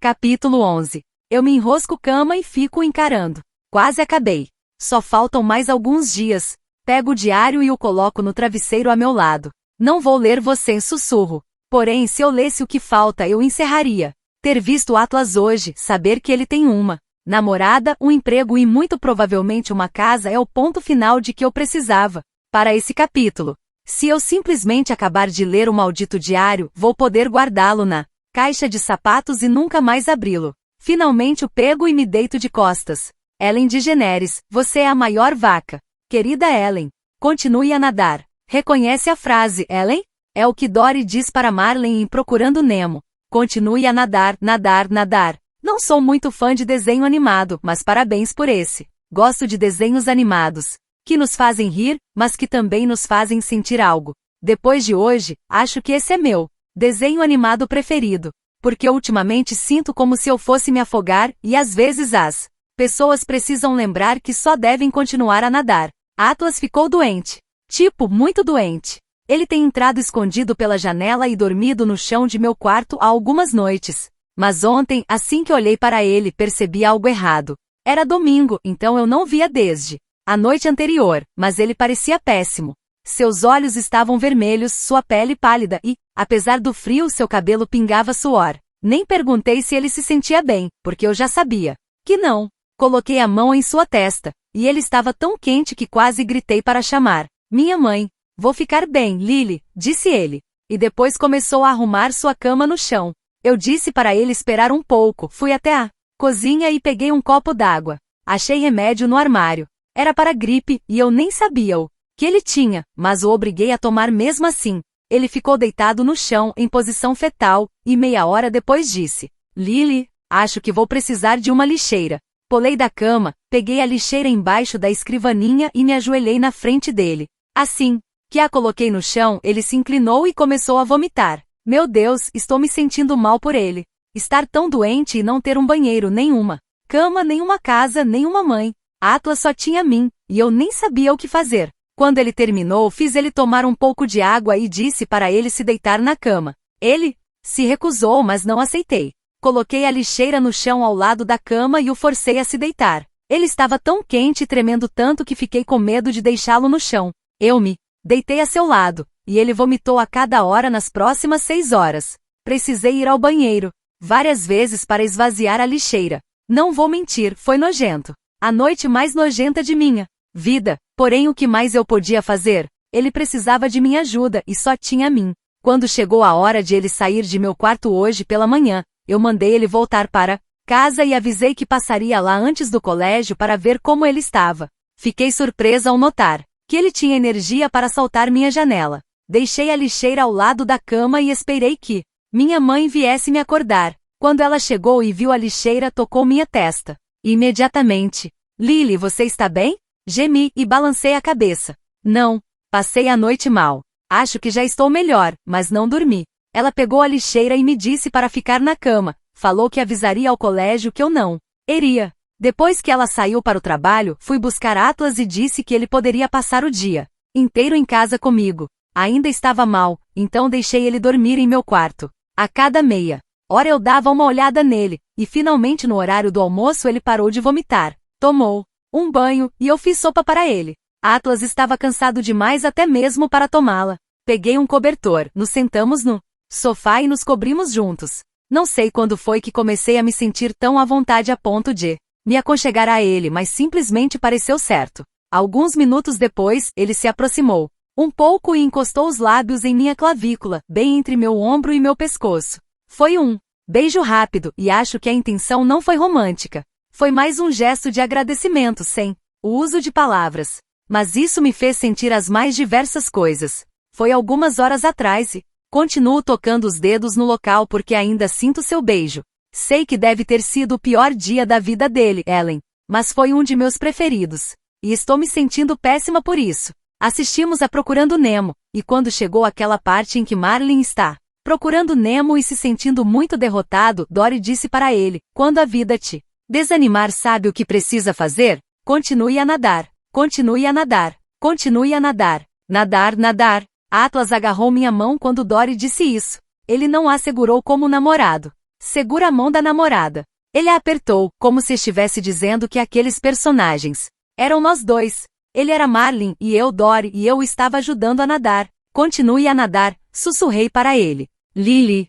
Capítulo 11. Eu me enrosco cama e fico encarando. Quase acabei. Só faltam mais alguns dias. Pego o diário e o coloco no travesseiro a meu lado. Não vou ler você em sussurro. Porém, se eu lesse o que falta, eu encerraria. Ter visto o Atlas hoje, saber que ele tem uma namorada, um emprego e muito provavelmente uma casa é o ponto final de que eu precisava para esse capítulo. Se eu simplesmente acabar de ler o maldito diário, vou poder guardá-lo na caixa de sapatos e nunca mais abri-lo. Finalmente o pego e me deito de costas. Ellen DeGeneres, você é a maior vaca. Querida Ellen, continue a nadar. Reconhece a frase, Ellen? É o que Dory diz para Marlin em Procurando Nemo. Continue a nadar, nadar, nadar. Não sou muito fã de desenho animado, mas parabéns por esse. Gosto de desenhos animados, que nos fazem rir, mas que também nos fazem sentir algo. Depois de hoje, acho que esse é meu desenho animado preferido, porque ultimamente sinto como se eu fosse me afogar, e às vezes as pessoas precisam lembrar que só devem continuar a nadar. Atlas ficou doente. Tipo, muito doente. Ele tem entrado escondido pela janela e dormido no chão de meu quarto há algumas noites. Mas ontem, assim que olhei para ele, percebi algo errado. Era domingo, então eu não via desde a noite anterior, mas ele parecia péssimo. Seus olhos estavam vermelhos, sua pele pálida e, apesar do frio, seu cabelo pingava suor. Nem perguntei se ele se sentia bem, porque eu já sabia que não. Coloquei a mão em sua testa, e ele estava tão quente que quase gritei para chamar minha mãe. Vou ficar bem, Lily, disse ele. E depois começou a arrumar sua cama no chão. Eu disse para ele esperar um pouco, fui até a cozinha e peguei um copo d'água. Achei remédio no armário. Era para gripe, e eu nem sabia o que ele tinha, mas o obriguei a tomar mesmo assim. Ele ficou deitado no chão, em posição fetal, e meia hora depois disse: Lily, acho que vou precisar de uma lixeira. Pulei da cama, peguei a lixeira embaixo da escrivaninha e me ajoelhei na frente dele. Assim que a coloquei no chão, ele se inclinou e começou a vomitar. Meu Deus, estou me sentindo mal por ele. Estar tão doente e não ter um banheiro, nenhuma cama, nenhuma casa, nenhuma mãe. Atlas só tinha mim, e eu nem sabia o que fazer. Quando ele terminou, fiz ele tomar um pouco de água e disse para ele se deitar na cama. Ele se recusou, mas não aceitei. Coloquei a lixeira no chão ao lado da cama e o forcei a se deitar. Ele estava tão quente e tremendo tanto que fiquei com medo de deixá-lo no chão. Eu me deitei a seu lado, e ele vomitou a cada hora nas próximas 6 horas. Precisei ir ao banheiro várias vezes para esvaziar a lixeira. Não vou mentir, foi nojento. A noite mais nojenta de minha vida. Porém, o que mais eu podia fazer? Ele precisava de minha ajuda e só tinha a mim. Quando chegou a hora de ele sair de meu quarto hoje pela manhã, eu mandei ele voltar para casa e avisei que passaria lá antes do colégio para ver como ele estava. Fiquei surpresa ao notar que ele tinha energia para saltar minha janela. Deixei a lixeira ao lado da cama e esperei que minha mãe viesse me acordar. Quando ela chegou e viu a lixeira, tocou minha testa. Imediatamente. Lily, você está bem? Gemi e balancei a cabeça. Não, passei a noite mal. Acho que já estou melhor, mas não dormi. Ela pegou a lixeira e me disse para ficar na cama. Falou que avisaria ao colégio que eu não iria. Depois que ela saiu para o trabalho, fui buscar Atlas e disse que ele poderia passar o dia inteiro em casa comigo. Ainda estava mal, então deixei ele dormir em meu quarto. A cada meia hora eu dava uma olhada nele, e finalmente no horário do almoço ele parou de vomitar. Tomou um banho, e eu fiz sopa para ele. Atlas estava cansado demais até mesmo para tomá-la. Peguei um cobertor, nos sentamos no sofá e nos cobrimos juntos. Não sei quando foi que comecei a me sentir tão à vontade a ponto de me aconchegar a ele, mas simplesmente pareceu certo. Alguns minutos depois, ele se aproximou um pouco e encostou os lábios em minha clavícula, bem entre meu ombro e meu pescoço. Foi um beijo rápido, e acho que a intenção não foi romântica. Foi mais um gesto de agradecimento sem o uso de palavras. Mas isso me fez sentir as mais diversas coisas. Foi algumas horas atrás e continuo tocando os dedos no local porque ainda sinto seu beijo. Sei que deve ter sido o pior dia da vida dele, Ellen, mas foi um de meus preferidos. E estou me sentindo péssima por isso. Assistimos a Procurando Nemo, e quando chegou aquela parte em que Marlin está procurando Nemo e se sentindo muito derrotado, Dory disse para ele: quando a vida te desanimar, sabe o que precisa fazer? Continue a nadar. Continue a nadar. Continue a nadar. Nadar, nadar. Atlas agarrou minha mão quando Dory disse isso. Ele não a segurou como namorado. Segura a mão da namorada. Ele a apertou, como se estivesse dizendo que aqueles personagens eram nós dois. Ele era Marlin e eu Dory e eu o estava ajudando a nadar. Continue a nadar, sussurrei para ele. Lily.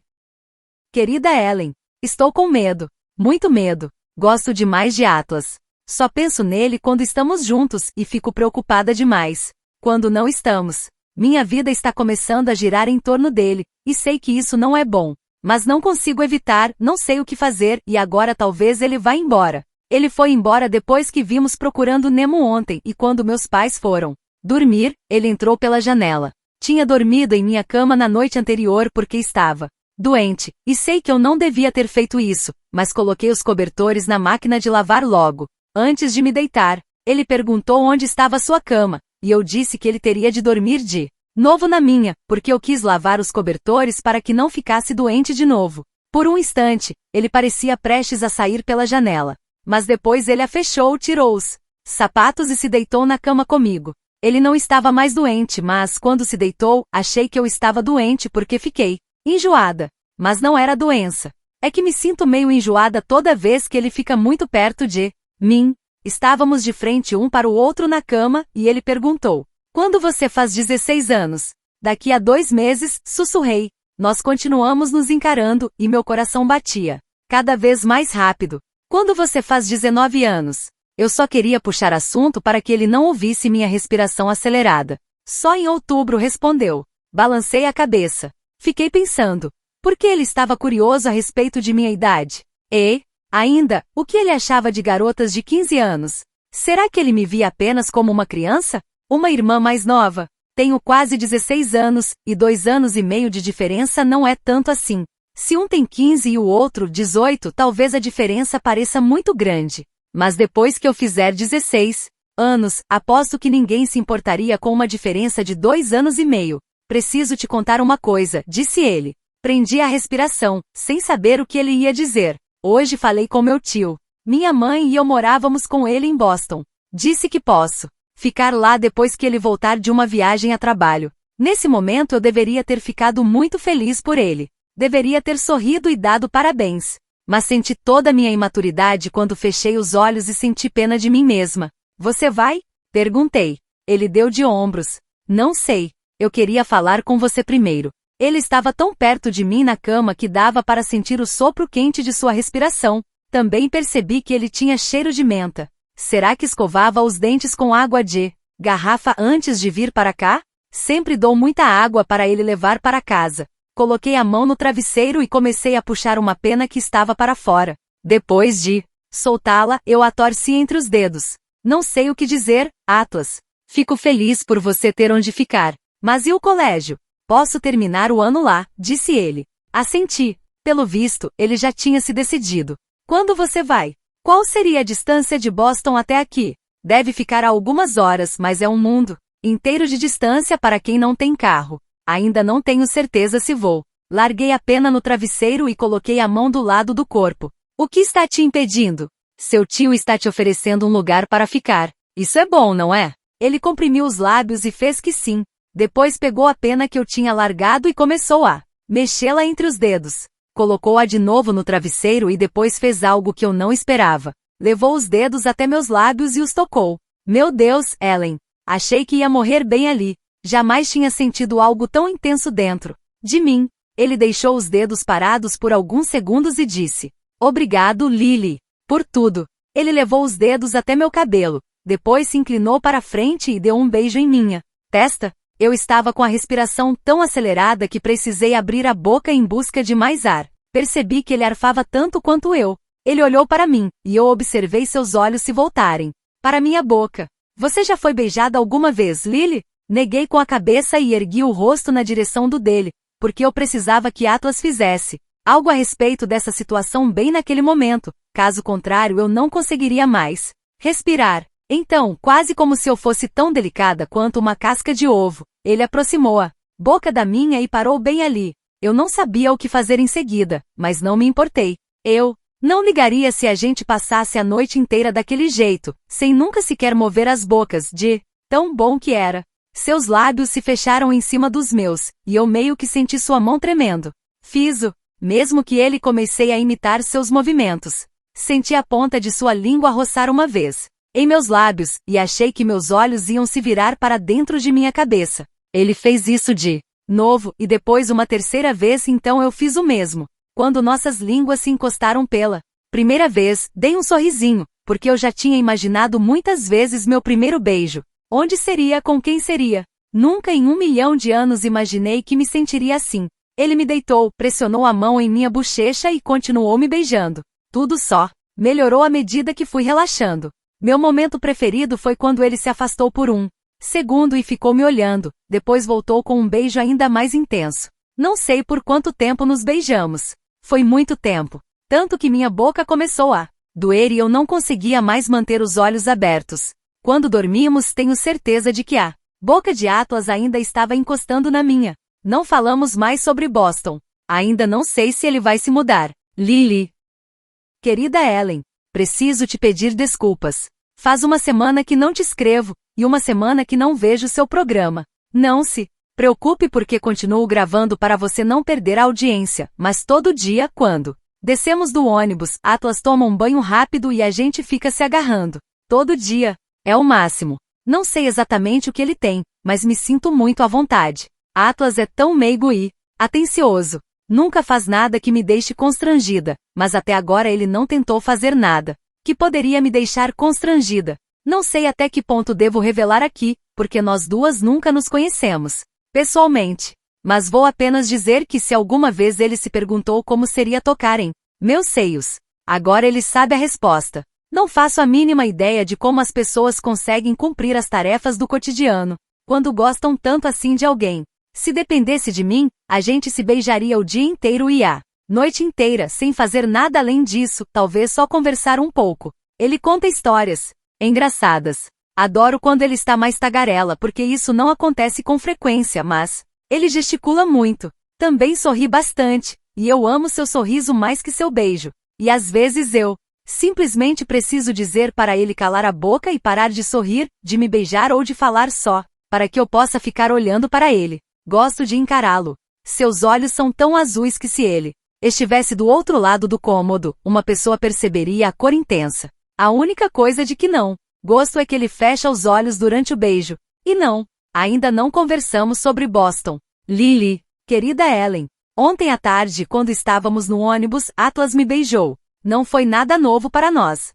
Querida Ellen, estou com medo. Muito medo. Gosto demais de Atlas. Só penso nele quando estamos juntos e fico preocupada demais. Quando não estamos. Minha vida está começando a girar em torno dele, e sei que isso não é bom. Mas não consigo evitar, não sei o que fazer e agora talvez ele vá embora. Ele foi embora depois que vimos Procurando Nemo ontem e quando meus pais foram dormir, ele entrou pela janela. Tinha dormido em minha cama na noite anterior porque estava doente, e sei que eu não devia ter feito isso, mas coloquei os cobertores na máquina de lavar logo. Antes de me deitar, ele perguntou onde estava sua cama, e eu disse que ele teria de dormir de novo na minha, porque eu quis lavar os cobertores para que não ficasse doente de novo. Por um instante, ele parecia prestes a sair pela janela. Mas depois ele a fechou, tirou os sapatos e se deitou na cama comigo. Ele não estava mais doente, mas quando se deitou, achei que eu estava doente porque fiquei enjoada. Mas não era doença. É que me sinto meio enjoada toda vez que ele fica muito perto de mim. Estávamos de frente um para o outro na cama, e ele perguntou: quando você faz 16 anos? Daqui a 2 meses, sussurrei. Nós continuamos nos encarando, e meu coração batia cada vez mais rápido. Quando você faz 19 anos? Eu só queria puxar assunto para que ele não ouvisse minha respiração acelerada. Só em outubro respondeu. Balancei a cabeça. Fiquei pensando. Por que ele estava curioso a respeito de minha idade? E, ainda, o que ele achava de garotas de 15 anos? Será que ele me via apenas como uma criança? Uma irmã mais nova? Tenho quase 16 anos, e 2 anos e meio de diferença não é tanto assim. Se um tem 15 e o outro 18, talvez a diferença pareça muito grande. Mas depois que eu fizer 16 anos, aposto que ninguém se importaria com uma diferença de 2 anos e meio. Preciso te contar uma coisa, disse ele. Prendi a respiração, sem saber o que ele ia dizer. Hoje falei com meu tio. Minha mãe e eu morávamos com ele em Boston. Disse que posso ficar lá depois que ele voltar de uma viagem a trabalho. Nesse momento eu deveria ter ficado muito feliz por ele. Deveria ter sorrido e dado parabéns. Mas senti toda a minha imaturidade quando fechei os olhos e senti pena de mim mesma. Você vai? Perguntei. Ele deu de ombros. Não sei. Eu queria falar com você primeiro. Ele estava tão perto de mim na cama que dava para sentir o sopro quente de sua respiração. Também percebi que ele tinha cheiro de menta. Será que escovava os dentes com água de garrafa antes de vir para cá? Sempre dou muita água para ele levar para casa. Coloquei a mão no travesseiro e comecei a puxar uma pena que estava para fora. Depois de soltá-la, eu a torci entre os dedos. Não sei o que dizer, Atlas. Fico feliz por você ter onde ficar. Mas e o colégio? Posso terminar o ano lá, disse ele. Assenti. Pelo visto, ele já tinha se decidido. Quando você vai? Qual seria a distância de Boston até aqui? Deve ficar a algumas horas, mas é um mundo inteiro de distância para quem não tem carro. Ainda não tenho certeza se vou. Larguei a pena no travesseiro e coloquei a mão do lado do corpo. O que está te impedindo? Seu tio está te oferecendo um lugar para ficar. Isso é bom, não é? Ele comprimiu os lábios e fez que sim. Depois pegou a pena que eu tinha largado e começou a mexê-la entre os dedos. Colocou-a de novo no travesseiro e depois fez algo que eu não esperava. Levou os dedos até meus lábios e os tocou. Meu Deus, Ellen. Achei que ia morrer bem ali. Jamais tinha sentido algo tão intenso dentro de mim. Ele deixou os dedos parados por alguns segundos e disse: obrigado, Lily, por tudo. Ele levou os dedos até meu cabelo. Depois se inclinou para a frente e deu um beijo em minha testa. Eu estava com a respiração tão acelerada que precisei abrir a boca em busca de mais ar. Percebi que ele arfava tanto quanto eu. Ele olhou para mim, e eu observei seus olhos se voltarem para minha boca. Você já foi beijada alguma vez, Lily? Neguei com a cabeça e ergui o rosto na direção do dele, porque eu precisava que Atlas fizesse algo a respeito dessa situação bem naquele momento, caso contrário eu não conseguiria mais respirar. Então, quase como se eu fosse tão delicada quanto uma casca de ovo, ele aproximou a boca da minha e parou bem ali. Eu não sabia o que fazer em seguida, mas não me importei. Eu não ligaria se a gente passasse a noite inteira daquele jeito, sem nunca sequer mover as bocas, de tão bom que era. Seus lábios se fecharam em cima dos meus, e eu meio que senti sua mão tremendo. Fiz o Mesmo que ele comecei a imitar seus movimentos. Senti a ponta de sua língua roçar uma vez em meus lábios, e achei que meus olhos iam se virar para dentro de minha cabeça. Ele fez isso de novo, e depois uma terceira vez, então eu fiz o mesmo. Quando nossas línguas se encostaram pela primeira vez, dei um sorrisinho, porque eu já tinha imaginado muitas vezes meu primeiro beijo. Onde seria, com quem seria? Nunca em 1 milhão de anos imaginei que me sentiria assim. Ele me deitou, pressionou a mão em minha bochecha e continuou me beijando. Tudo só melhorou à medida que fui relaxando. Meu momento preferido foi quando ele se afastou por 1 segundo e ficou me olhando, depois voltou com um beijo ainda mais intenso. Não sei por quanto tempo nos beijamos. Foi muito tempo. Tanto que minha boca começou a doer e eu não conseguia mais manter os olhos abertos. Quando dormimos, tenho certeza de que a boca de Atlas ainda estava encostando na minha. Não falamos mais sobre Boston. Ainda não sei se ele vai se mudar. Lily. Querida Ellen, preciso te pedir desculpas. Faz 1 semana que não te escrevo, e 1 semana que não vejo seu programa. Não se preocupe porque continuo gravando para você não perder a audiência, mas todo dia, quando descemos do ônibus, Atlas toma um banho rápido e a gente fica se agarrando. Todo dia. É o máximo. Não sei exatamente o que ele tem, mas me sinto muito à vontade. Atlas é tão meigo e atencioso. Nunca faz nada que me deixe constrangida, mas até agora ele não tentou fazer nada que poderia me deixar constrangida. Não sei até que ponto devo revelar aqui, porque nós duas nunca nos conhecemos pessoalmente. Mas vou apenas dizer que se alguma vez ele se perguntou como seria tocar em meus seios, agora ele sabe a resposta. Não faço a mínima ideia de como as pessoas conseguem cumprir as tarefas do cotidiano, quando gostam tanto assim de alguém. Se dependesse de mim, a gente se beijaria o dia inteiro e a noite inteira, sem fazer nada além disso, talvez só conversar um pouco. Ele conta histórias engraçadas. Adoro quando ele está mais tagarela, porque isso não acontece com frequência, mas ele gesticula muito. Também sorri bastante, e eu amo seu sorriso mais que seu beijo. E às vezes eu simplesmente preciso dizer para ele calar a boca e parar de sorrir, de me beijar ou de falar só, para que eu possa ficar olhando para ele. Gosto de encará-lo. Seus olhos são tão azuis que se ele estivesse do outro lado do cômodo, uma pessoa perceberia a cor intensa. A única coisa de que não gosto é que ele fecha os olhos durante o beijo. E não, ainda não conversamos sobre Boston. Lily, querida Ellen, ontem à tarde, quando estávamos no ônibus, Atlas me beijou. Não foi nada novo para nós.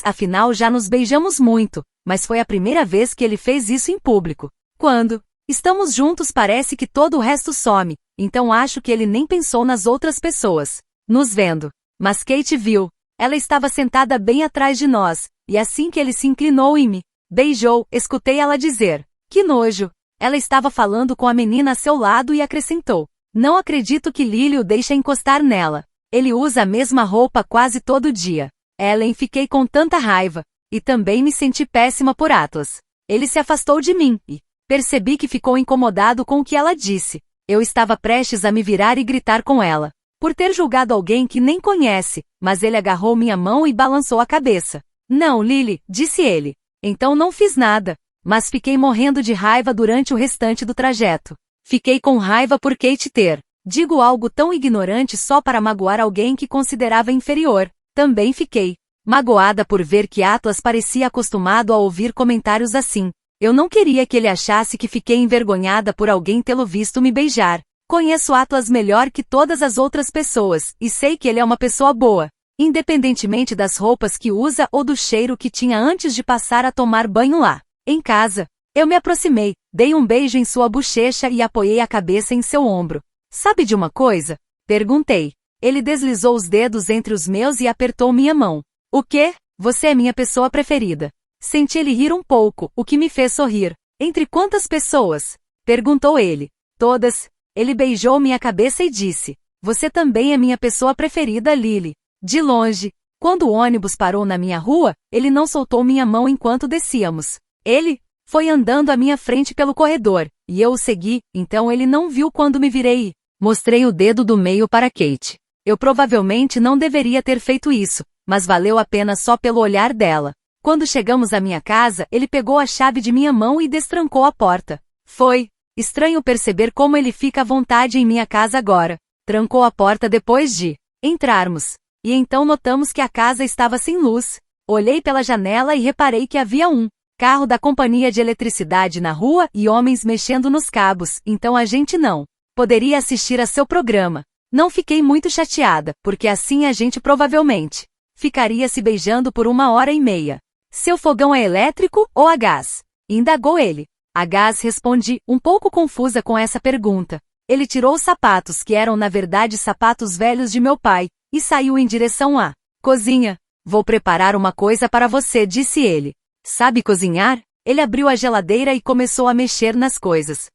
Afinal já nos beijamos muito, mas foi a primeira vez que ele fez isso em público. Quando estamos juntos parece que todo o resto some, então acho que ele nem pensou nas outras pessoas nos vendo. Mas Kate viu. Ela estava sentada bem atrás de nós, e assim que ele se inclinou e me beijou, escutei ela dizer: "Que nojo!" Ela estava falando com a menina a seu lado e acrescentou: "Não acredito que Lily o deixa encostar nela. Ele usa a mesma roupa quase todo dia." Ellen, fiquei com tanta raiva, e também me senti péssima por Atlas. Ele se afastou de mim, e percebi que ficou incomodado com o que ela disse. Eu estava prestes a me virar e gritar com ela, por ter julgado alguém que nem conhece, mas ele agarrou minha mão e balançou a cabeça. "Não, Lily", disse ele. Então não fiz nada, mas fiquei morrendo de raiva durante o restante do trajeto. Fiquei com raiva por Kate ter digo algo tão ignorante só para magoar alguém que considerava inferior. Também fiquei magoada por ver que Atlas parecia acostumado a ouvir comentários assim. Eu não queria que ele achasse que fiquei envergonhada por alguém tê-lo visto me beijar. Conheço Atlas melhor que todas as outras pessoas, e sei que ele é uma pessoa boa, independentemente das roupas que usa ou do cheiro que tinha antes de passar a tomar banho lá em casa. Eu me aproximei, dei um beijo em sua bochecha e apoiei a cabeça em seu ombro. "Sabe de uma coisa?" perguntei. Ele deslizou os dedos entre os meus e apertou minha mão. "O quê? Você é minha pessoa preferida." Senti ele rir um pouco, o que me fez sorrir. "Entre quantas pessoas?" perguntou ele. "Todas." Ele beijou minha cabeça e disse: "Você também é minha pessoa preferida, Lily." De longe. Quando o ônibus parou na minha rua, ele não soltou minha mão enquanto descíamos. Ele foi andando à minha frente pelo corredor, e eu o segui, então ele não viu quando me virei e mostrei o dedo do meio para Kate. Eu provavelmente não deveria ter feito isso, mas valeu a pena só pelo olhar dela. Quando chegamos à minha casa, ele pegou a chave de minha mão e destrancou a porta. Foi estranho perceber como ele fica à vontade em minha casa agora. Trancou a porta depois de entrarmos. E então notamos que a casa estava sem luz. Olhei pela janela e reparei que havia um carro da companhia de eletricidade na rua e homens mexendo nos cabos, então a gente não poderia assistir a seu programa. Não fiquei muito chateada, porque assim a gente provavelmente ficaria se beijando por 1h30. Seu fogão é elétrico ou a gás? Indagou ele. A gás, respondi, um pouco confusa com essa pergunta. Ele tirou os sapatos, que eram na verdade sapatos velhos de meu pai, e saiu em direção à cozinha. Vou preparar uma coisa para você, disse ele. Sabe cozinhar? Ele abriu a geladeira e começou a mexer nas coisas.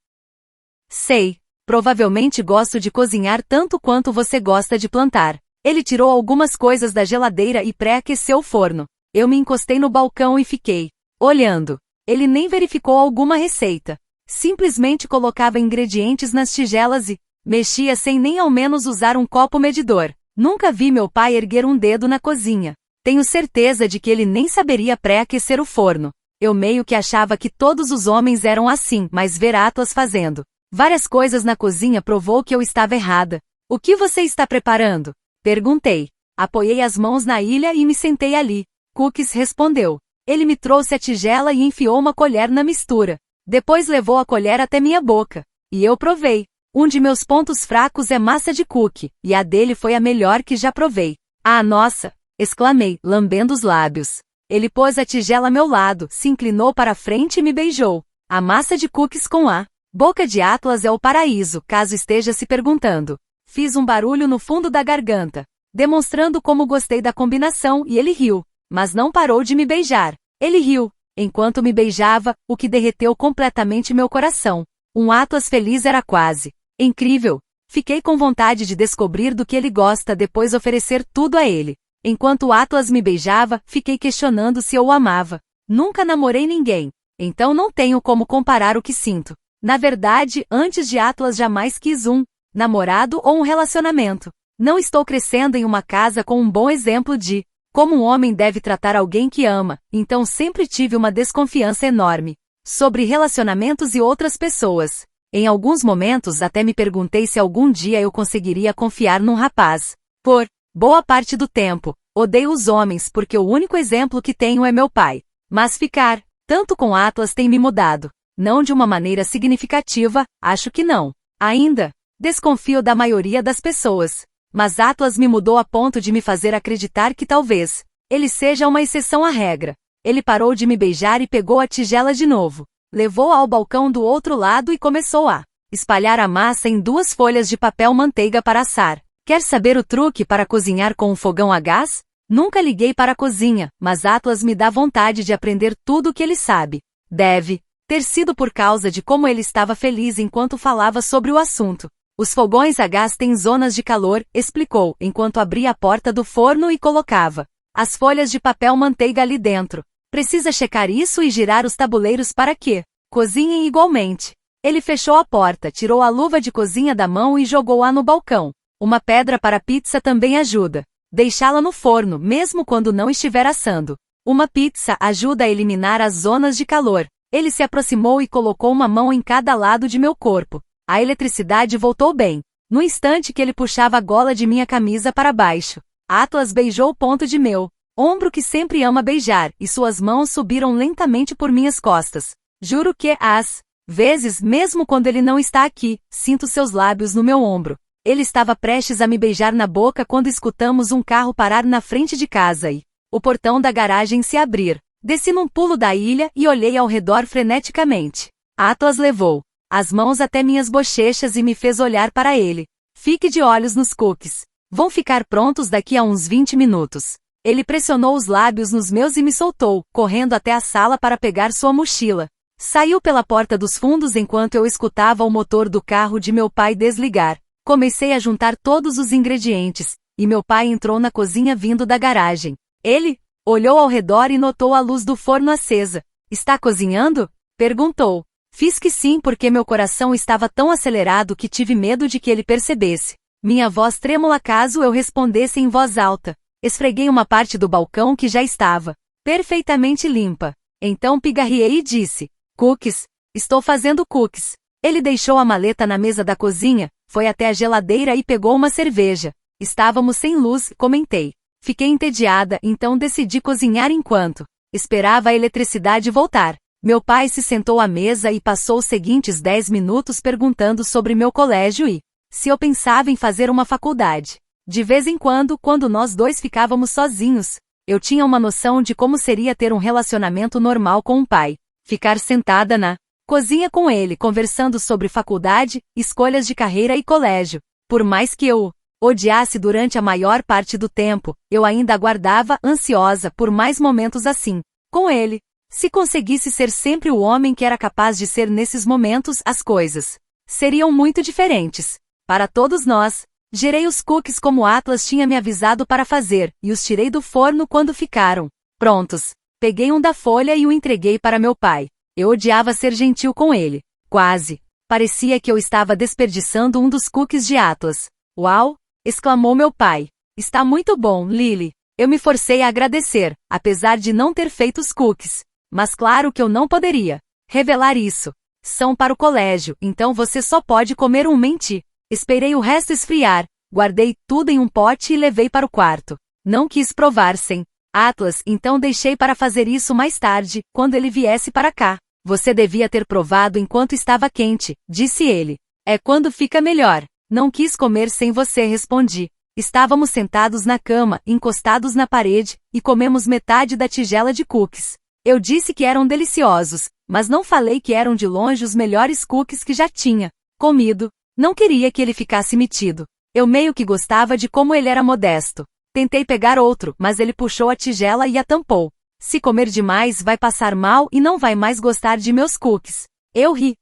Sei. Provavelmente gosto de cozinhar tanto quanto você gosta de plantar. Ele tirou algumas coisas da geladeira e pré-aqueceu o forno. Eu me encostei no balcão e fiquei olhando. Ele nem verificou alguma receita. Simplesmente colocava ingredientes nas tigelas e mexia sem nem ao menos usar um copo medidor. Nunca vi meu pai erguer um dedo na cozinha. Tenho certeza de que ele nem saberia pré-aquecer o forno. Eu meio que achava que todos os homens eram assim, mas ver Atlas fazendo várias coisas na cozinha provou que eu estava errada. O que você está preparando? Perguntei. Apoiei as mãos na ilha e me sentei ali. Cookies, respondeu. Ele me trouxe a tigela e enfiou uma colher na mistura. Depois levou a colher até minha boca. E eu provei. Um de meus pontos fracos é massa de cookie, e a dele foi a melhor que já provei. Ah, nossa! Exclamei, lambendo os lábios. Ele pôs a tigela a meu lado, se inclinou para a frente e me beijou. A massa de cookies com a boca de Atlas é o paraíso, caso esteja se perguntando. Fiz um barulho no fundo da garganta, demonstrando como gostei da combinação, e ele riu. Mas não parou de me beijar. Ele riu, enquanto me beijava, o que derreteu completamente meu coração. Um Atlas feliz era quase incrível. Fiquei com vontade de descobrir do que ele gosta, depois oferecer tudo a ele. Enquanto Atlas me beijava, fiquei questionando se eu o amava. Nunca namorei ninguém, então não tenho como comparar o que sinto. Na verdade, antes de Atlas jamais quis um namorado ou um relacionamento. Não estou crescendo em uma casa com um bom exemplo de como um homem deve tratar alguém que ama, então sempre tive uma desconfiança enorme sobre relacionamentos e outras pessoas. Em alguns momentos até me perguntei se algum dia eu conseguiria confiar num rapaz. Por boa parte do tempo, odeio os homens porque o único exemplo que tenho é meu pai. Mas ficar tanto com Atlas tem me mudado. Não de uma maneira significativa, acho que não. Ainda desconfio da maioria das pessoas. Mas Atlas me mudou a ponto de me fazer acreditar que talvez ele seja uma exceção à regra. Ele parou de me beijar e pegou a tigela de novo. Levou-a ao balcão do outro lado e começou a espalhar a massa em 2 folhas de papel manteiga para assar. Quer saber o truque para cozinhar com um fogão a gás? Nunca liguei para a cozinha, mas Atlas me dá vontade de aprender tudo o que ele sabe. Deve ter sido por causa de como ele estava feliz enquanto falava sobre o assunto. Os fogões a gás têm zonas de calor, explicou, enquanto abria a porta do forno e colocava as folhas de papel manteiga ali dentro. Precisa checar isso e girar os tabuleiros para que cozinhem igualmente. Ele fechou a porta, tirou a luva de cozinha da mão e jogou-a no balcão. Uma pedra para pizza também ajuda. Deixá-la no forno, mesmo quando não estiver assando. Uma pizza ajuda a eliminar as zonas de calor. Ele se aproximou e colocou uma mão em cada lado de meu corpo. A eletricidade voltou bem. No instante que ele puxava a gola de minha camisa para baixo, Atlas beijou o ponto de meu ombro que sempre ama beijar, e suas mãos subiram lentamente por minhas costas. Juro que, às vezes, mesmo quando ele não está aqui, sinto seus lábios no meu ombro. Ele estava prestes a me beijar na boca quando escutamos um carro parar na frente de casa e o portão da garagem se abrir. Desci num pulo da ilha e olhei ao redor freneticamente. Atlas levou as mãos até minhas bochechas e me fez olhar para ele. Fique de olhos nos cookies. Vão ficar prontos daqui a uns 20 minutos. Ele pressionou os lábios nos meus e me soltou, correndo até a sala para pegar sua mochila. Saiu pela porta dos fundos enquanto eu escutava o motor do carro de meu pai desligar. Comecei a juntar todos os ingredientes, e meu pai entrou na cozinha vindo da garagem. Ele olhou ao redor e notou a luz do forno acesa. Está cozinhando? Perguntou. Fiz que sim porque meu coração estava tão acelerado que tive medo de que ele percebesse. Minha voz trêmula caso eu respondesse em voz alta. Esfreguei uma parte do balcão que já estava perfeitamente limpa. Então pigarreei e disse: Cookies. Estou fazendo cookies. Ele deixou a maleta na mesa da cozinha, Foi até a geladeira e pegou uma cerveja. Estávamos sem luz, comentei. Fiquei entediada, então decidi cozinhar enquanto esperava a eletricidade voltar. Meu pai se sentou à mesa e passou os seguintes 10 minutos perguntando sobre meu colégio e se eu pensava em fazer uma faculdade. De vez em quando nós dois ficávamos sozinhos, eu tinha uma noção de como seria ter um relacionamento normal com um pai. Ficar sentada na cozinha com ele, conversando sobre faculdade, escolhas de carreira e colégio. Por mais que eu odiasse durante a maior parte do tempo, eu ainda aguardava, ansiosa, por mais momentos assim, com ele. Se conseguisse ser sempre o homem que era capaz de ser nesses momentos, as coisas seriam muito diferentes. Para todos nós. Gerei os cookies como Atlas tinha me avisado para fazer, e os tirei do forno quando ficaram prontos. Peguei um da folha e o entreguei para meu pai. Eu odiava ser gentil com ele. Quase. Parecia que eu estava desperdiçando um dos cookies de Atlas. Uau! Exclamou meu pai. Está muito bom, Lily. Eu me forcei a agradecer, apesar de não ter feito os cookies. Mas claro que eu não poderia revelar isso. São para o colégio, então você só pode comer um menti. Esperei o resto esfriar, guardei tudo em um pote e levei para o quarto. Não quis provar sem Atlas, então deixei para fazer isso mais tarde, quando ele viesse para cá. Você devia ter provado enquanto estava quente, disse ele. É quando fica melhor. Não quis comer sem você, respondi. Estávamos sentados na cama, encostados na parede, e comemos metade da tigela de cookies. Eu disse que eram deliciosos, mas não falei que eram de longe os melhores cookies que já tinha comido. Não queria que ele ficasse metido. Eu meio que gostava de como ele era modesto. Tentei pegar outro, mas ele puxou a tigela e a tampou. Se comer demais vai passar mal e não vai mais gostar de meus cookies. Eu ri.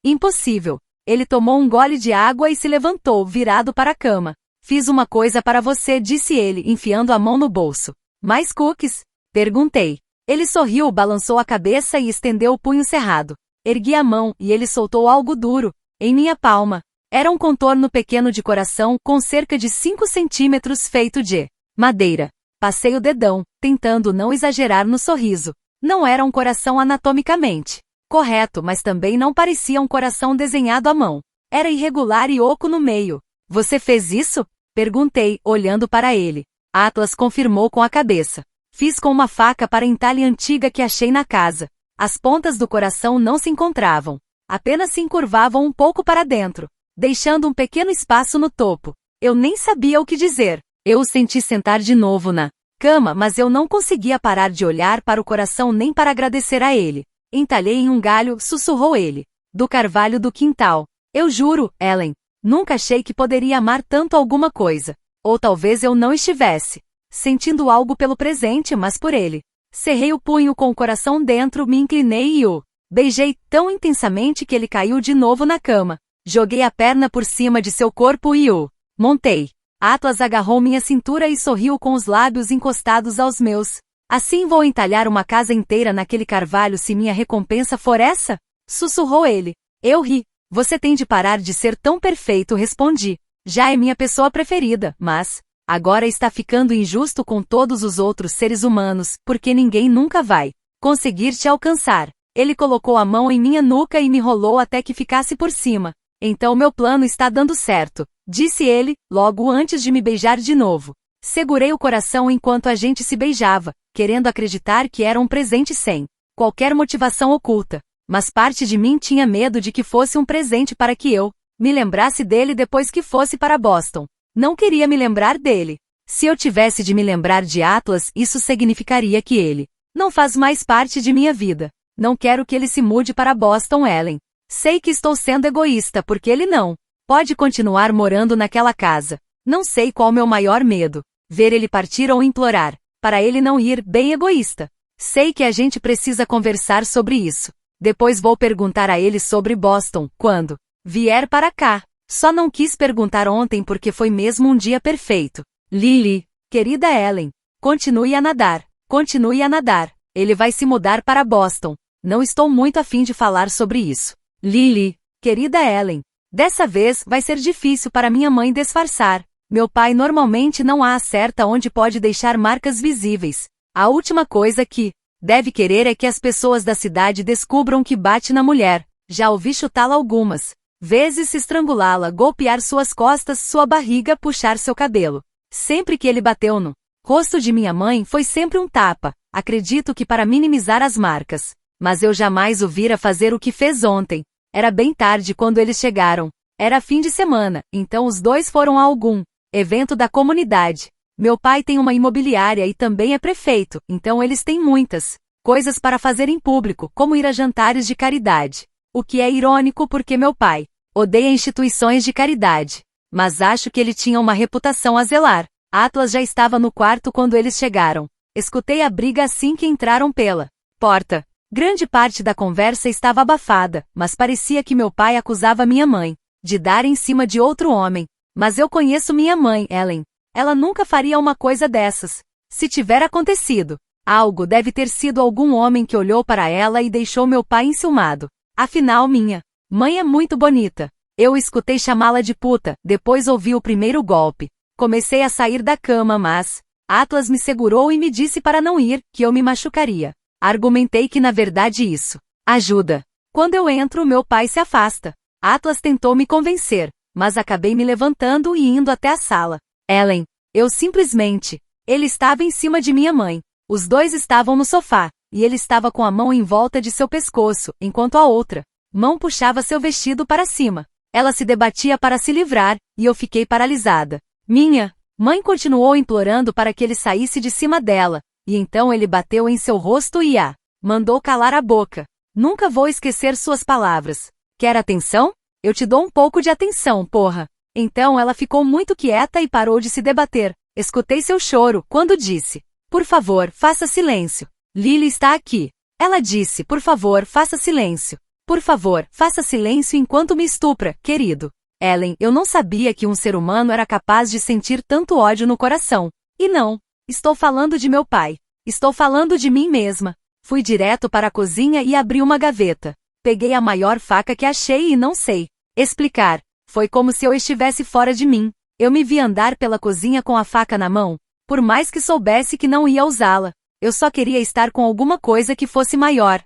Impossível. Ele tomou um gole de água e se levantou, virado para a cama. Fiz uma coisa para você, disse ele, enfiando a mão no bolso. Mais cookies? Perguntei. Ele sorriu, balançou a cabeça e estendeu o punho cerrado. Ergui a mão e ele soltou algo duro em minha palma. Era um contorno pequeno de coração com cerca de 5 centímetros feito de madeira. Passei o dedão, tentando não exagerar no sorriso. Não era um coração anatomicamente correto, mas também não parecia um coração desenhado à mão. Era irregular e oco no meio. Você fez isso? Perguntei, olhando para ele. Atlas confirmou com a cabeça. Fiz com uma faca para entalhe antiga que achei na casa. As pontas do coração não se encontravam. Apenas se encurvavam um pouco para dentro, deixando um pequeno espaço no topo. Eu nem sabia o que dizer. Eu o senti sentar de novo na cama, mas eu não conseguia parar de olhar para o coração nem para agradecer a ele. Entalhei em um galho, sussurrou ele. Do carvalho do quintal. Eu juro, Ellen, nunca achei que poderia amar tanto alguma coisa. Ou talvez eu não estivesse sentindo algo pelo presente, mas por ele. Cerrei o punho com o coração dentro, me inclinei e o beijei tão intensamente que ele caiu de novo na cama. Joguei a perna por cima de seu corpo e o montei. Atlas agarrou minha cintura e sorriu com os lábios encostados aos meus. Assim vou entalhar uma casa inteira naquele carvalho se minha recompensa for essa? Sussurrou ele. Eu ri. Você tem de parar de ser tão perfeito, respondi. Já é minha pessoa preferida, mas agora está ficando injusto com todos os outros seres humanos, porque ninguém nunca vai conseguir te alcançar. Ele colocou a mão em minha nuca e me rolou até que ficasse por cima. Então meu plano está dando certo, disse ele, logo antes de me beijar de novo. Segurei o coração enquanto a gente se beijava, querendo acreditar que era um presente sem qualquer motivação oculta. Mas parte de mim tinha medo de que fosse um presente para que eu me lembrasse dele depois que fosse para Boston. Não queria me lembrar dele. Se eu tivesse de me lembrar de Atlas, isso significaria que ele não faz mais parte de minha vida. Não quero que ele se mude para Boston, Ellen. Sei que estou sendo egoísta porque ele não pode continuar morando naquela casa. Não sei qual meu maior medo. Ver ele partir ou implorar para ele não ir, bem egoísta. Sei que a gente precisa conversar sobre isso. Depois vou perguntar a ele sobre Boston, quando vier para cá. Só não quis perguntar ontem porque foi mesmo um dia perfeito. Lily, querida Ellen, continue a nadar. Continue a nadar. Ele vai se mudar para Boston. Não estou muito afim de falar sobre isso. Lily, querida Ellen, dessa vez vai ser difícil para minha mãe disfarçar. Meu pai normalmente não a acerta onde pode deixar marcas visíveis. A última coisa que deve querer é que as pessoas da cidade descubram que bate na mulher. Já ouvi chutá-la algumas vezes se estrangulá-la, golpear suas costas, sua barriga, puxar seu cabelo. Sempre que ele bateu no rosto de minha mãe foi sempre um tapa, acredito que para minimizar as marcas. Mas eu jamais o vira fazer o que fez ontem. Era bem tarde quando eles chegaram. Era fim de semana, então os dois foram a algum evento da comunidade. Meu pai tem uma imobiliária e também é prefeito, então eles têm muitas coisas para fazer em público, como ir a jantares de caridade. O que é irônico porque meu pai odeia instituições de caridade. Mas acho que ele tinha uma reputação a zelar. Atlas já estava no quarto quando eles chegaram. Escutei a briga assim que entraram pela porta. Grande parte da conversa estava abafada, mas parecia que meu pai acusava minha mãe de dar em cima de outro homem. Mas eu conheço minha mãe, Ellen. Ela nunca faria uma coisa dessas. Se tiver acontecido algo, deve ter sido algum homem que olhou para ela e deixou meu pai enciumado. Afinal, minha mãe é muito bonita. Eu escutei chamá-la de puta, depois ouvi o primeiro golpe. Comecei a sair da cama, mas Atlas me segurou e me disse para não ir, que eu me machucaria. Argumentei que na verdade isso ajuda. Quando eu entro, meu pai se afasta. Atlas tentou me convencer, mas acabei me levantando e indo até a sala. Ellen, eu simplesmente... Ele estava em cima de minha mãe. Os dois estavam no sofá, e ele estava com a mão em volta de seu pescoço, enquanto a outra mão puxava seu vestido para cima. Ela se debatia para se livrar, e eu fiquei paralisada. Minha mãe continuou implorando para que ele saísse de cima dela, e então ele bateu em seu rosto e a mandou calar a boca. Nunca vou esquecer suas palavras. Quer atenção? Eu te dou um pouco de atenção, porra. Então ela ficou muito quieta e parou de se debater. Escutei seu choro quando disse: por favor, faça silêncio. Lily está aqui. Ela disse: por favor, faça silêncio. Por favor, faça silêncio enquanto me estupra, querido. Ellen, eu não sabia que um ser humano era capaz de sentir tanto ódio no coração. E não, estou falando de meu pai. Estou falando de mim mesma. Fui direto para a cozinha e abri uma gaveta. Peguei a maior faca que achei e não sei explicar. Foi como se eu estivesse fora de mim. Eu me vi andar pela cozinha com a faca na mão, por mais que soubesse que não ia usá-la. Eu só queria estar com alguma coisa que fosse maior,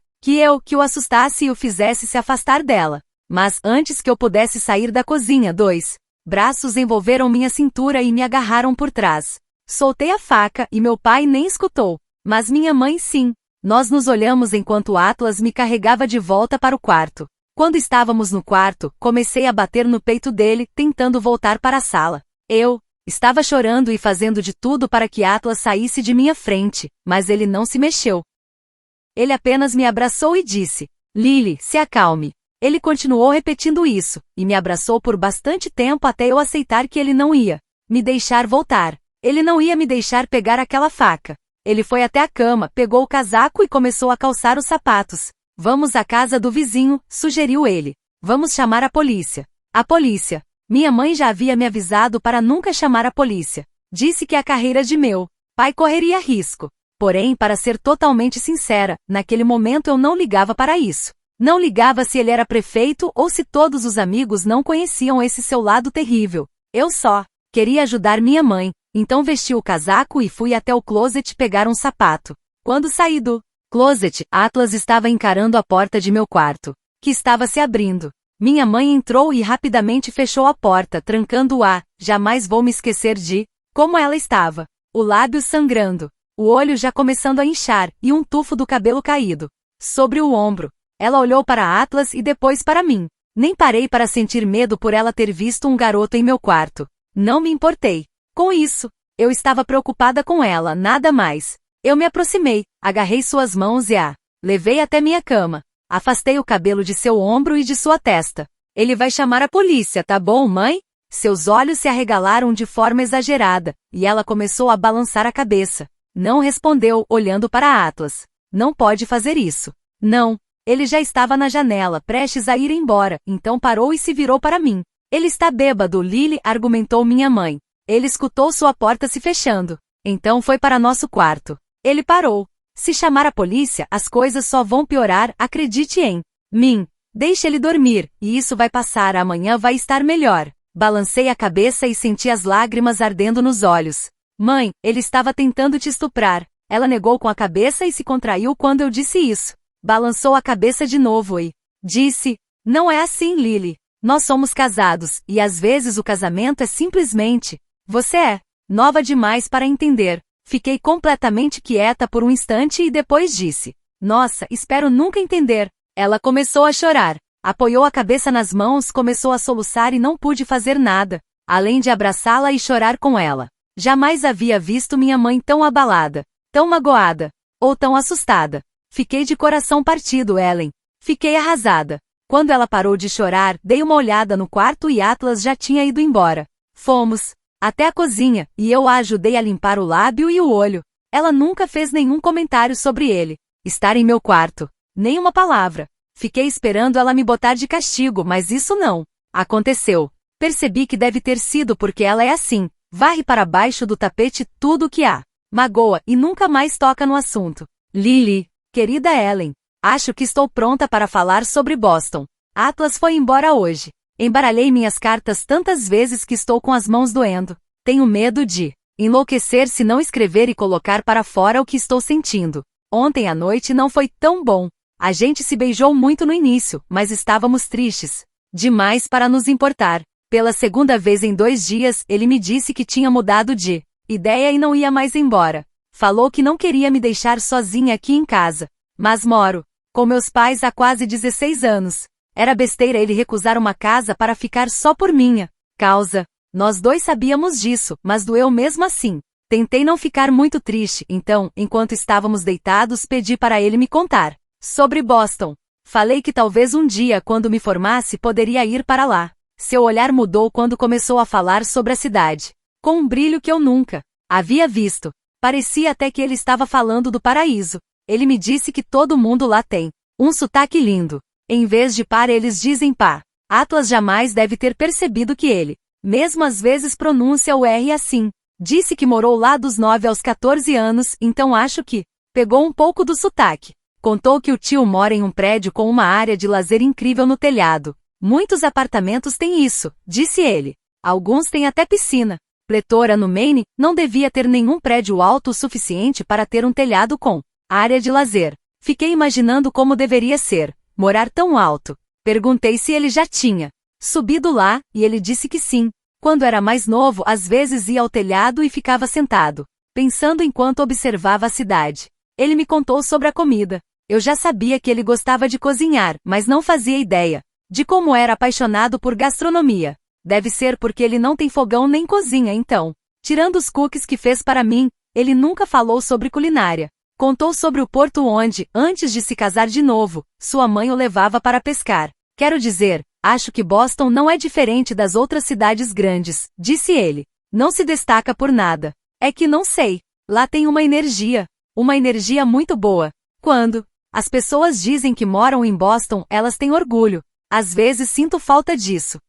que o assustasse e o fizesse se afastar dela. Mas antes que eu pudesse sair da cozinha, dois braços envolveram minha cintura e me agarraram por trás. Soltei a faca e meu pai nem escutou, mas minha mãe sim. Nós nos olhamos enquanto Atlas me carregava de volta para o quarto. Quando estávamos no quarto, comecei a bater no peito dele, tentando voltar para a sala. Eu estava chorando e fazendo de tudo para que Atlas saísse de minha frente, mas ele não se mexeu. Ele apenas me abraçou e disse: Lily, se acalme. Ele continuou repetindo isso, e me abraçou por bastante tempo até eu aceitar que ele não ia me deixar voltar. Ele não ia me deixar pegar aquela faca. Ele foi até a cama, pegou o casaco e começou a calçar os sapatos. Vamos à casa do vizinho, sugeriu ele. Vamos chamar a polícia. A polícia. Minha mãe já havia me avisado para nunca chamar a polícia. Disse que a carreira de meu pai correria risco. Porém, para ser totalmente sincera, naquele momento eu não ligava para isso. Não ligava se ele era prefeito ou se todos os amigos não conheciam esse seu lado terrível. Eu só queria ajudar minha mãe. Então vesti o casaco e fui até o closet pegar um sapato. Quando saí do closet, Atlas estava encarando a porta de meu quarto, que estava se abrindo. Minha mãe entrou e rapidamente fechou a porta, trancando-a. Jamais vou me esquecer de como ela estava. O lábio sangrando, o olho já começando a inchar e um tufo do cabelo caído sobre o ombro. Ela olhou para Atlas e depois para mim. Nem parei para sentir medo por ela ter visto um garoto em meu quarto. Não me importei com isso. Eu estava preocupada com ela, nada mais. Eu me aproximei, agarrei suas mãos e a levei até minha cama. Afastei o cabelo de seu ombro e de sua testa. Ele vai chamar a polícia, tá bom, mãe? Seus olhos se arregalaram de forma exagerada, e ela começou a balançar a cabeça. Não respondeu, olhando para Atlas. Não pode fazer isso. Não. Ele já estava na janela, prestes a ir embora, então parou e se virou para mim. Ele está bêbado, Lily, argumentou minha mãe. Ele escutou sua porta se fechando. Então foi para nosso quarto. Ele parou. Se chamar a polícia, as coisas só vão piorar, acredite em mim. Deixe ele dormir, e isso vai passar, amanhã vai estar melhor. Balancei a cabeça e senti as lágrimas ardendo nos olhos. Mãe, ele estava tentando te estuprar. Ela negou com a cabeça e se contraiu quando eu disse isso. Balançou a cabeça de novo e disse: não é assim, Lily. Nós somos casados, e às vezes o casamento é simplesmente, você é nova demais para entender. Fiquei completamente quieta por um instante e depois disse, nossa, espero nunca entender. Ela começou a chorar, apoiou a cabeça nas mãos, começou a soluçar e não pude fazer nada, além de abraçá-la e chorar com ela. Jamais havia visto minha mãe tão abalada, tão magoada, ou tão assustada. Fiquei de coração partido, Ellen. Fiquei arrasada. Quando ela parou de chorar, dei uma olhada no quarto e Atlas já tinha ido embora. Fomos até a cozinha, e eu a ajudei a limpar o lábio e o olho. Ela nunca fez nenhum comentário sobre ele estar em meu quarto. Nem uma palavra. Fiquei esperando ela me botar de castigo, mas isso não aconteceu. Percebi que deve ter sido porque ela é assim. Varre para baixo do tapete tudo o que há. Magoa e nunca mais toca no assunto. Lily, querida Ellen, acho que estou pronta para falar sobre Boston. Atlas foi embora hoje. Embaralhei minhas cartas tantas vezes que estou com as mãos doendo. Tenho medo de enlouquecer se não escrever e colocar para fora o que estou sentindo. Ontem à noite não foi tão bom. A gente se beijou muito no início, mas estávamos tristes demais para nos importar. Pela segunda vez em 2 dias, ele me disse que tinha mudado de ideia e não ia mais embora. Falou que não queria me deixar sozinha aqui em casa. Mas moro com meus pais há quase 16 anos. Era besteira ele recusar uma casa para ficar só por minha causa. Nós dois sabíamos disso, mas doeu mesmo assim. Tentei não ficar muito triste, então, enquanto estávamos deitados, pedi para ele me contar sobre Boston. Falei que talvez um dia, quando me formasse, poderia ir para lá. Seu olhar mudou quando começou a falar sobre a cidade, com um brilho que eu nunca havia visto. Parecia até que ele estava falando do paraíso. Ele me disse que todo mundo lá tem um sotaque lindo. Em vez de par, eles dizem pá. Atlas jamais deve ter percebido que ele, mesmo às vezes, pronuncia o R assim. Disse que morou lá dos 9 aos 14 anos, então acho que pegou um pouco do sotaque. Contou que o tio mora em um prédio com uma área de lazer incrível no telhado. Muitos apartamentos têm isso, disse ele. Alguns têm até piscina. Pletora no Maine não devia ter nenhum prédio alto o suficiente para ter um telhado com área de lazer. Fiquei imaginando como deveria ser morar tão alto. Perguntei se ele já tinha subido lá, e ele disse que sim. Quando era mais novo, às vezes ia ao telhado e ficava sentado, pensando enquanto observava a cidade. Ele me contou sobre a comida. Eu já sabia que ele gostava de cozinhar, mas não fazia ideia de como era apaixonado por gastronomia. Deve ser porque ele não tem fogão nem cozinha então. Tirando os cookies que fez para mim, ele nunca falou sobre culinária. Contou sobre o porto onde, antes de se casar de novo, sua mãe o levava para pescar. Quero dizer, acho que Boston não é diferente das outras cidades grandes, disse ele. Não se destaca por nada. É que não sei. Lá tem uma energia muito boa. Quando as pessoas dizem que moram em Boston, elas têm orgulho. Às vezes sinto falta disso.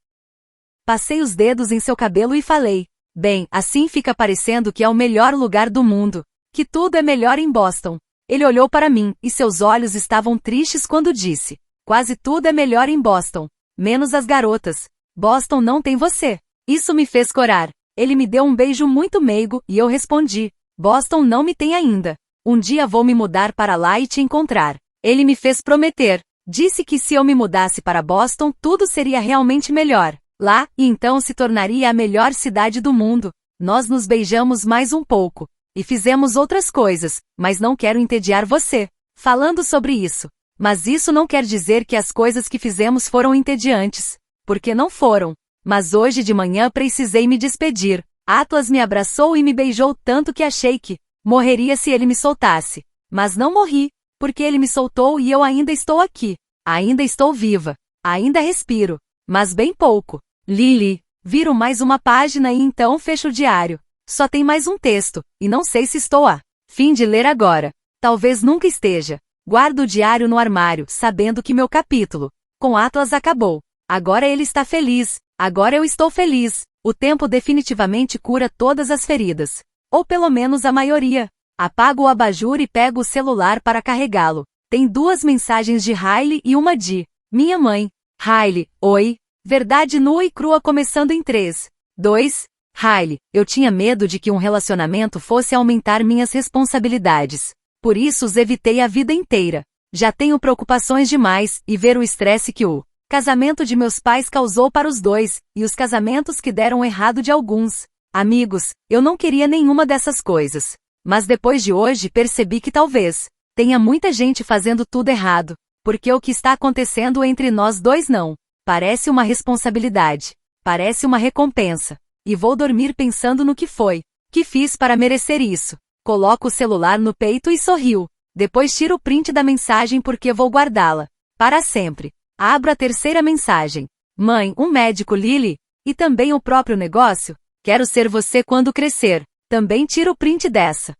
Passei os dedos em seu cabelo e falei, bem, assim fica parecendo que é o melhor lugar do mundo. Que tudo é melhor em Boston. Ele olhou para mim, e seus olhos estavam tristes quando disse, quase tudo é melhor em Boston. Menos as garotas. Boston não tem você. Isso me fez corar. Ele me deu um beijo muito meigo, e eu respondi, Boston não me tem ainda. Um dia vou me mudar para lá e te encontrar. Ele me fez prometer. Disse que se eu me mudasse para Boston, tudo seria realmente melhor lá, e então se tornaria a melhor cidade do mundo. Nós nos beijamos mais um pouco. E fizemos outras coisas, mas não quero entediar você falando sobre isso. Mas isso não quer dizer que as coisas que fizemos foram entediantes. Porque não foram. Mas hoje de manhã precisei me despedir. Atlas me abraçou e me beijou tanto que achei que morreria se ele me soltasse. Mas não morri, porque ele me soltou e eu ainda estou aqui. Ainda estou viva. Ainda respiro. Mas bem pouco. Lily, viro mais uma página e então fecho o diário. Só tem mais um texto, e não sei se estou a fim de ler agora. Talvez nunca esteja. Guardo o diário no armário, sabendo que meu capítulo com Atlas acabou. Agora ele está feliz. Agora eu estou feliz. O tempo definitivamente cura todas as feridas. Ou pelo menos a maioria. Apago o abajur e pego o celular para carregá-lo. Tem 2 mensagens de Riley e uma de minha mãe. Riley, oi. Verdade nua e crua começando em 3, 2. Riley, eu tinha medo de que um relacionamento fosse aumentar minhas responsabilidades. Por isso os evitei a vida inteira. Já tenho preocupações demais, e ver o estresse que o Casamento de meus pais causou para os dois, e os casamentos que deram errado de alguns. Amigos, eu não queria nenhuma dessas coisas. Mas depois de hoje percebi que talvez tenha muita gente fazendo tudo errado, porque o que está acontecendo entre nós dois não. Parece uma responsabilidade. Parece uma recompensa. E vou dormir pensando no que foi. Que fiz para merecer isso? Coloco o celular no peito e sorrio. Depois tiro o print da mensagem porque vou guardá-la. Para sempre. Abro a terceira mensagem. Mãe, um médico Lily? E também o próprio negócio? Quero ser você quando crescer. Também tiro o print dessa.